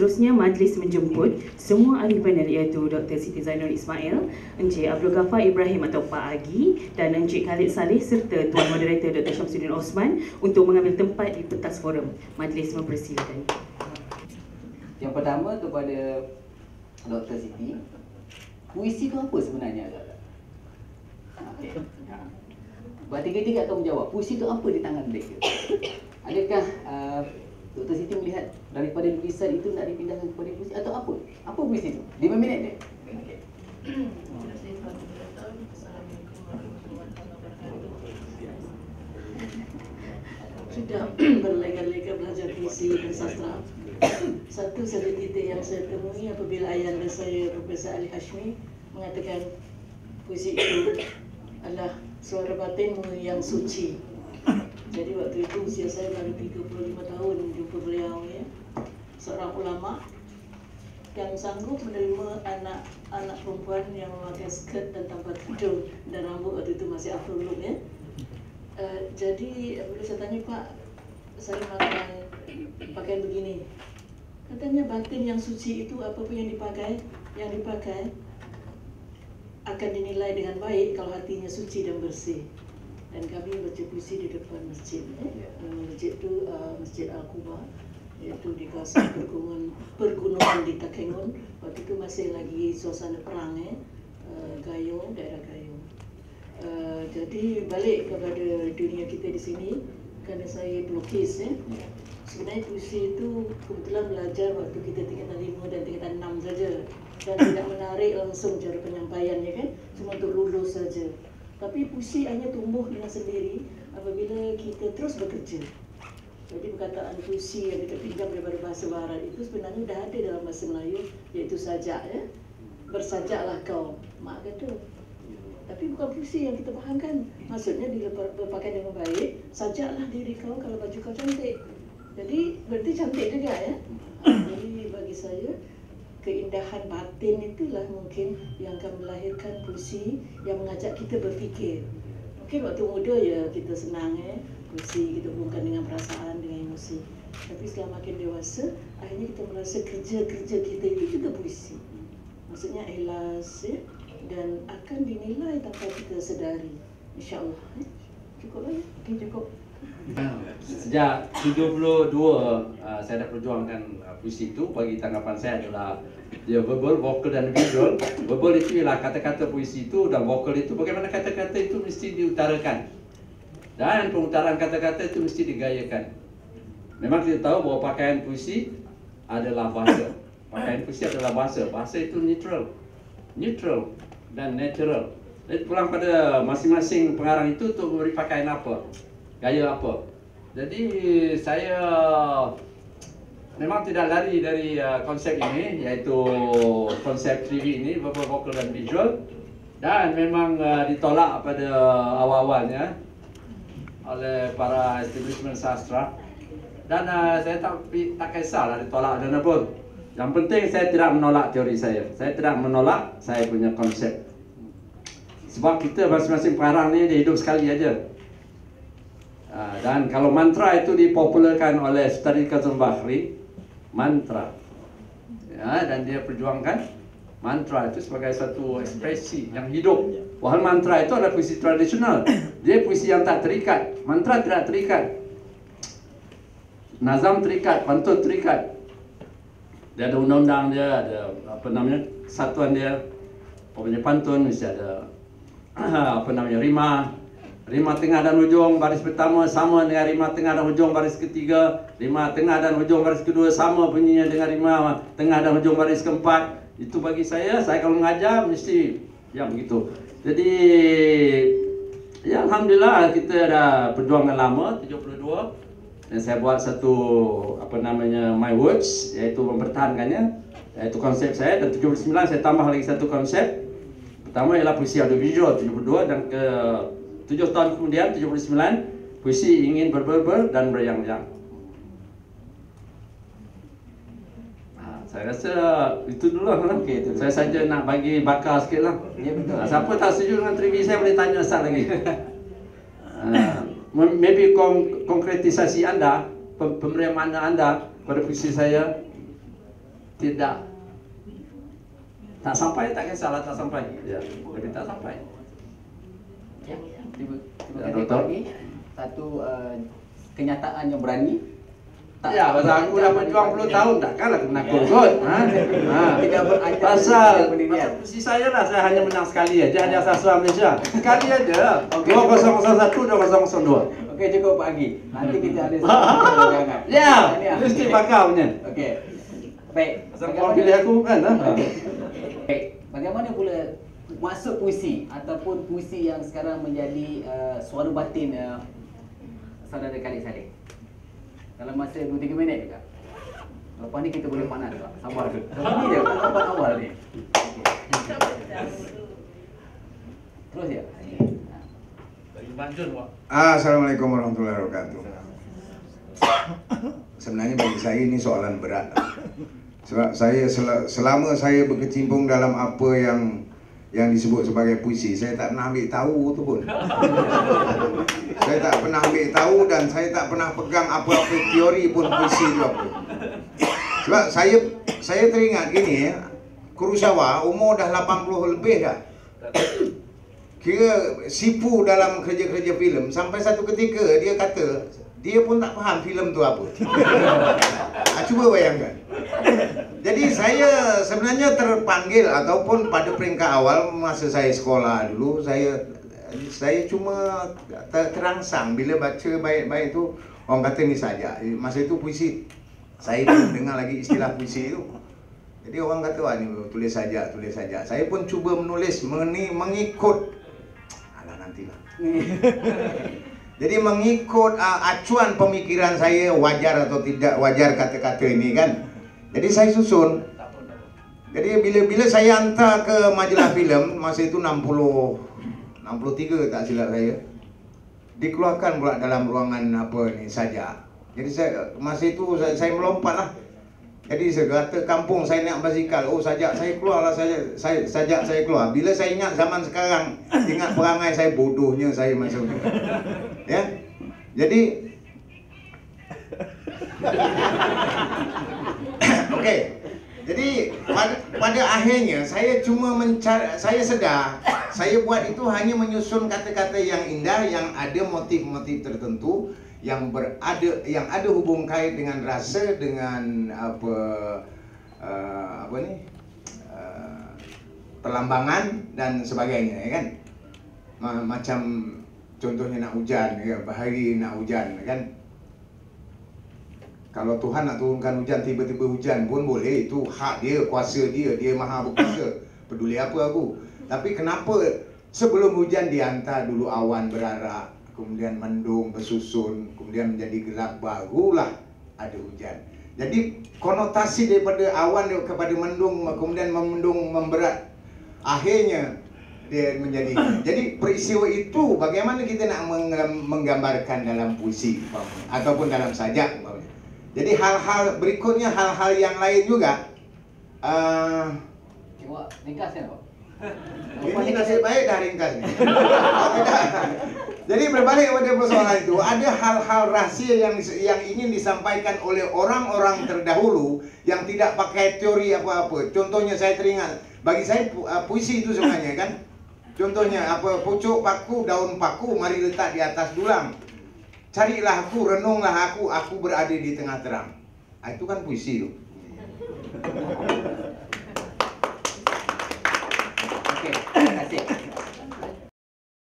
Seterusnya, majlis menjemput semua ahli panel iaitu Dr. Siti Zainul Ismail, Encik Abdul Ghaffar Ibrahim atau Pak Agi dan Encik Khalid Saleh serta Tuan Moderator Dr. Syamsuddin Osman untuk mengambil tempat di pentas forum. Majlis mempersilakan. Yang pertama kepada Dr. Siti, puisi itu apa sebenarnya? Okay. Bertiga-tiga akan menjawab, puisi itu apa di tangan mereka? Adakah Dr. Siti melihat daripada tulisan itu nak dipindahkan kepada puisi atau apa? Apa puisi itu? 5 minit dia. Okay. Sudah berlega-lega belajar puisi dan sastra. Satu saja titik yang saya temui apabila ayahanda saya, Profesor Ali Hashmi, mengatakan puisi itu adalah suara batinmu yang suci. Jadi waktu itu usia saya baru 35 tahun jumpa beliau, ya, seorang ulama yang sanggup menerima anak perempuan yang memakai skirt dan tanpa tudung dan rambut waktu itu masih afro look, ya. Jadi bila saya tanya, Pak, saya makan pakaian begini, katanya batin yang suci itu apapun yang dipakai akan dinilai dengan baik kalau hatinya suci dan bersih. Dan kami baca puisi di depan masjid. Masjid itu Masjid Al-Quba, iaitu di kawasan pergunungan di Takengon. Waktu itu masih lagi suasana perang, Gayo, daerah Gayo. Jadi balik kepada dunia kita di sini, kerana saya pelukis, sebenarnya puisi itu kebetulan belajar waktu kita tingkatan 5 dan tingkatan 6 saja, dan tidak menarik langsung cara penyampaiannya, kan, cuma untuk lulus saja. Tapi puisi hanya tumbuh dengan sendiri apabila kita terus bekerja. Jadi perkataan puisi yang kita pinjam daripada bahasa barat itu sebenarnya dah ada dalam bahasa Melayu, iaitu sajak, ya. Bersajaklah kau, mak kata. Tapi bukan puisi yang kita fahamkan. Maksudnya bila berpakaian dengan baik, sajaklah diri kau kalau baju kau cantik. Jadi berarti cantik juga, ya. Jadi bagi saya, keindahan batin itulah mungkin yang akan melahirkan puisi yang mengajak kita berfikir. Mungkin waktu muda ya kita senang, puisi kita hubungkan dengan perasaan, dengan emosi. Tapi setelah makin dewasa, akhirnya kita merasa kerja-kerja kita itu juga puisi. Maksudnya ikhlas, ya, dan akan dinilai tanpa kita sedari. InsyaAllah. Cukup lah, ya? Okay, cukup. Sejak 72 saya dah perjuangkan puisi itu. Bagi tanggapan saya adalah dia verbal, vokal dan visual. Verbal itu ialah kata-kata puisi itu, dan vokal itu bagaimana kata-kata itu mesti diutarakan, dan pengutaran kata-kata itu mesti digayakan. Memang kita tahu bahawa pakaian puisi adalah bahasa. Pakaian puisi adalah bahasa. Bahasa itu neutral dan natural. Jadi pulang pada masing-masing pengarang itu untuk memberi pakaian apa, gaya apa. Jadi saya memang tidak lari dari konsep ini, iaitu konsep 3V ini, verbal, vocal dan visual, dan memang ditolak pada awal-awalnya oleh para establishment sastra. Dan saya tak kisahlah ditolak dan apa. Yang penting saya tidak menolak teori saya tidak menolak saya punya konsep. Sebab kita masing-masing pengarang ni dia hidup sekali aja. Dan kalau mantra itu dipopularkan oleh Sutari Kazim Bahri, mantra, ya, dan dia perjuangkan mantra itu sebagai satu ekspresi yang hidup. Wahal mantra itu adalah puisi tradisional, dia puisi yang tak terikat. Mantra tidak terikat, nazam terikat, pantun terikat. Dia ada undang-undang dia, ada apa namanya, satuan dia. Pokoknya pantun mesti ada apa namanya, rima tengah dan hujung baris pertama sama dengan rima tengah dan hujung baris ketiga, rima tengah dan hujung baris kedua sama bunyinya dengan rima tengah dan hujung baris keempat. Itu bagi saya kalau mengajar mesti yang begitu. Jadi ya alhamdulillah kita dah perjuangan lama 72, dan saya buat satu apa namanya my words, iaitu mempertahankannya, iaitu konsep saya. Dan 79 saya tambah lagi satu konsep. Pertama ialah puisi audiovisual 72, dan ke 7 tahun kemudian 79 puisi ingin berber dan beryang-yang. Saya rasa itu dulu lah. Okay, itu. Saya saja nak bagi bakar sikit lah. Ya, betul. Siapa tak setuju dengan 3V saya boleh tanya Ustaz lagi. Maybe konkretisasi anda, pemberian makna anda pada puisi saya. tidak tak sampai, tak kisahlah tak sampai, ya, lebih tak sampai. Ya, terima Ya, kasih Doktor. Pak Agi. Satu kenyataan yang berani. Ya, pasal aku dah berjuang 10 tahun tak kalah kena kot. Tidak beranjak Pasal dari pendirian. posisi saya lah, saya hanya menang sekali aja, hanya Sastra Malaysia. Sekali aja. 2001, 2002. Okey, cukup Pak Agi. Nanti kita ada perbincangan. Ya, Tahniah. mesti bakal punya. Okey. Baik. Pasal kau pilih aku kan? Baik. Bagaimana pula maksud puisi ataupun puisi yang sekarang menjadi suara batin saudara Khalid Saleh? Dalam masa 2-3 minit juga. Lepas ni kita boleh panas juga. Sabar tu. Ini dia tanggapan awal ni. Okay. Terus ya. Assalamualaikum warahmatullahi wabarakatuh. Sebenarnya bagi saya ini soalan berat. Sebab saya selama saya berkecimpung dalam apa yang disebut sebagai puisi, saya tak pernah ambil tahu tu pun. Saya tak pernah ambil tahu dan saya tak pernah pegang apa-apa teori pun puisi itu apa. Sebab saya teringat gini ya, Kurosawa umur dah 80 lebih dah. Kira sipu dalam kerja-kerja filem. Sampai satu ketika dia kata dia pun tak faham filem tu apa. Cuba bayangkan. Jadi saya sebenarnya terpanggil ataupun pada peringkat awal masa saya sekolah dulu, saya cuma terangsang bila baca baik-baik tu, orang kata ni saja. Masa itu puisi, saya belum dengar lagi istilah puisi itu. Jadi orang kata wah ni tulis saja. Saya pun cuba menulis mengikut nantilah. Jadi mengikut acuan pemikiran saya, wajar atau tidak wajar kata-kata ini kan. Jadi saya susun. Jadi bila saya hantar ke majalah filem masa itu 63 tak silap saya, dikeluarkan pula dalam ruangan apa ni saja. Jadi masa itu saya melompat lah. Jadi saya kata kampung saya naik basikal, oh sajak saya keluar lah, sajak saya keluar. Bila saya ingat zaman sekarang, ingat perangai saya, bodohnya saya masa itu. Ya, jadi okey. Jadi pada akhirnya saya cuma saya sedar saya buat itu hanya menyusun kata-kata yang indah, yang ada motif-motif tertentu, yang ada hubung kait dengan rasa, dengan perlambangan dan sebagainya, ya kan? Macam contohnya nak hujan, ya, bahari nak hujan, kan? Kalau Tuhan nak turunkan hujan, tiba-tiba hujan pun boleh, itu hak dia, kuasa dia, dia maha berkuasa. Peduli apa aku? Tapi kenapa sebelum hujan dihantar dulu awan berarak, kemudian mendung bersusun, kemudian menjadi gelap, barulah ada hujan. Jadi konotasi daripada awan kepada mendung, kemudian mendung memberat, akhirnya dia menjadi. Jadi peristiwa itu bagaimana kita nak menggambarkan dalam puisi ataupun dalam sajak. Jadi hal-hal berikutnya, hal-hal yang lain juga. Cuba ringkaskan Pak. Ini nasib baik dah ringkas ni. Jadi berbalik pada persoalan itu, ada hal-hal rahsia yang ingin disampaikan oleh orang-orang terdahulu yang tidak pakai teori apa-apa. Contohnya saya teringat, bagi saya puisi itu sebenarnya kan. Contohnya apa, pucuk paku, daun paku, mari letak di atas dulang. Carilah aku, renunglah aku berada di tengah terang. Itu kan puisi tu.